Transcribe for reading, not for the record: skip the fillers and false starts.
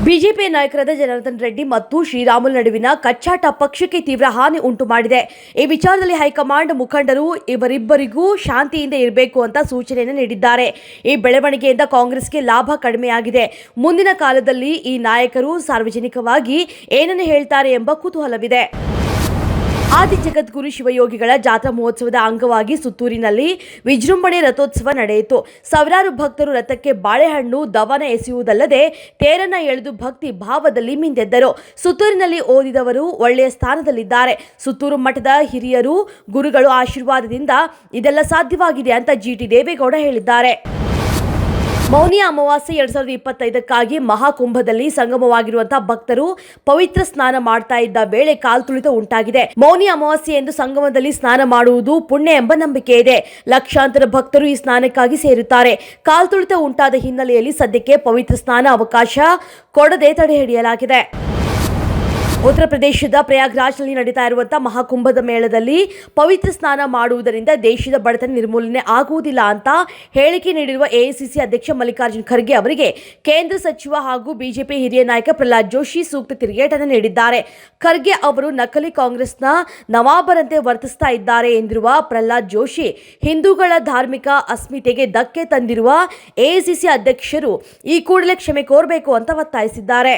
BJP ನಾಯಕರಾದ ಜನಾರ್ದನ್ ರೆಡ್ಡಿ ಮತ್ತು ಶ್ರೀರಾಮುಲು ನಡುವಿನ ಕಚ್ಚಾಟ ಪಕ್ಷಕ್ಕೆ ತೀವ್ರ ಹಾನಿ ಉಂಟು ಮಾಡಿದೆ. ಈ ವಿಚಾರದಲ್ಲಿ ಹೈಕಮಾಂಡ್ ಮುಖಂಡರು ಇವರಿಬ್ಬರಿಗೂ ಶಾಂತಿಯಿಂದ ಇರಬೇಕು ಅಂತ ಸೂಚನೆಯನ್ನು ನೀಡಿದ್ದಾರೆ. ಈ ಬೆಳವಣಿಗೆಯಿಂದ ಕಾಂಗ್ರೆಸ್ಗೆ ಲಾಭ ಕಡಿಮೆಯಾಗಿದೆ. ಮುಂದಿನ ಕಾಲದಲ್ಲಿ ಈ ನಾಯಕರು ಸಾರ್ವಜನಿಕವಾಗಿ ಏನನ್ನು ಹೇಳ್ತಾರೆ ಎಂಬ ಕುತೂಹಲವಿದೆ. ಆದಿ ಜಗದ್ಗುರು ಶಿವಯೋಗಿಗಳ ಜಾತ್ರಾ ಮಹೋತ್ಸವದ ಅಂಗವಾಗಿ ಸುತ್ತೂರಿನಲ್ಲಿ ವಿಜೃಂಭಣೆ ರಥೋತ್ಸವ ನಡೆಯಿತು. ಸಾವಿರಾರು ಭಕ್ತರು ರಥಕ್ಕೆ ಬಾಳೆಹಣ್ಣು ದವನ ಎಸೆಯುವುದಲ್ಲದೆ ತೇರನ್ನ ಎಳೆದು ಭಕ್ತಿ ಭಾವದಲ್ಲಿ ಮಿಂದೆದ್ದರು. ಸುತ್ತೂರಿನಲ್ಲಿ ಓದಿದವರು ಒಳ್ಳೆಯ ಸ್ಥಾನದಲ್ಲಿದ್ದಾರೆ. ಸುತ್ತೂರು ಮಠದ ಹಿರಿಯರು ಗುರುಗಳ ಆಶೀರ್ವಾದದಿಂದ ಇದೆಲ್ಲ ಸಾಧ್ಯವಾಗಿದೆ ಅಂತ ಜಿಟಿ ದೇವೇಗೌಡ ಹೇಳಿದ್ದಾರೆ. ಮೌನಿ ಅಮಾವಾಸ್ಯೆ 2025ಕ್ಕಾಗಿ ಮಹಾಕುಂಭದಲ್ಲಿ ಸಂಗಮವಾಗಿರುವಂತಹ ಭಕ್ತರು ಪವಿತ್ರ ಸ್ನಾನ ಮಾಡ್ತಾ ಇದ್ದ ವೇಳೆ ಕಾಲ್ತುಳಿತ ಉಂಟಾಗಿದೆ. ಮೌನಿ ಅಮಾವಾಸ್ಯೆ ಎಂದು ಸಂಗಮದಲ್ಲಿ ಸ್ನಾನ ಮಾಡುವುದು ಪುಣ್ಯ ಎಂಬ ನಂಬಿಕೆ ಇದೆ. ಲಕ್ಷಾಂತರ ಭಕ್ತರು ಈ ಸ್ನಾನಕ್ಕಾಗಿ ಸೇರುತ್ತಾರೆ. ಕಾಲ್ತುಳಿತ ಉಂಟಾದ ಹಿನ್ನೆಲೆಯಲ್ಲಿ ಸದ್ಯಕ್ಕೆ ಪವಿತ್ರ ಸ್ನಾನ ಅವಕಾಶ ಕೊಡದೆ ತಡೆ ಹಿಡಿಯಲಾಗಿದೆ. ಉತ್ತರ ಪ್ರದೇಶದ ಪ್ರಯಾಗ್ರಾಜ್ನಲ್ಲಿ ನಡೀತಾ ಇರುವಂತಹ ಮಹಾಕುಂಭದ ಮೇಳದಲ್ಲಿ ಪವಿತ್ರ ಸ್ನಾನ ಮಾಡುವುದರಿಂದ ದೇಶದ ಬಡತನ ನಿರ್ಮೂಲನೆ ಆಗುವುದಿಲ್ಲ ಅಂತ ಹೇಳಿಕೆ ನೀಡಿರುವ ಎಐಸಿಸಿ ಅಧ್ಯಕ್ಷ ಮಲ್ಲಿಕಾರ್ಜುನ್ ಖರ್ಗೆ ಅವರಿಗೆ ಕೇಂದ್ರ ಸಚಿವ ಹಾಗೂ ಬಿಜೆಪಿ ಹಿರಿಯ ನಾಯಕ ಪ್ರಹ್ಲಾದ್ ಜೋಶಿ ಸೂಕ್ತ ತಿರುಗೇಟನ್ನು ನೀಡಿದ್ದಾರೆ. ಖರ್ಗೆ ಅವರು ನಕಲಿ ಕಾಂಗ್ರೆಸ್ನ ನವಾಬರಂತೆ ವರ್ತಿಸ್ತಾ ಇದ್ದಾರೆ ಎಂದಿರುವ ಪ್ರಹ್ಲಾದ್ ಜೋಶಿ ಹಿಂದೂಗಳ ಧಾರ್ಮಿಕ ಅಸ್ಮಿತೆಗೆ ಧಕ್ಕೆ ತಂದಿರುವ ಎಐಸಿಸಿ ಅಧ್ಯಕ್ಷರು ಈ ಕೂಡಲೇ ಕ್ಷಮೆ ಕೋರಬೇಕು ಅಂತ ಒತ್ತಾಯಿಸಿದ್ದಾರೆ.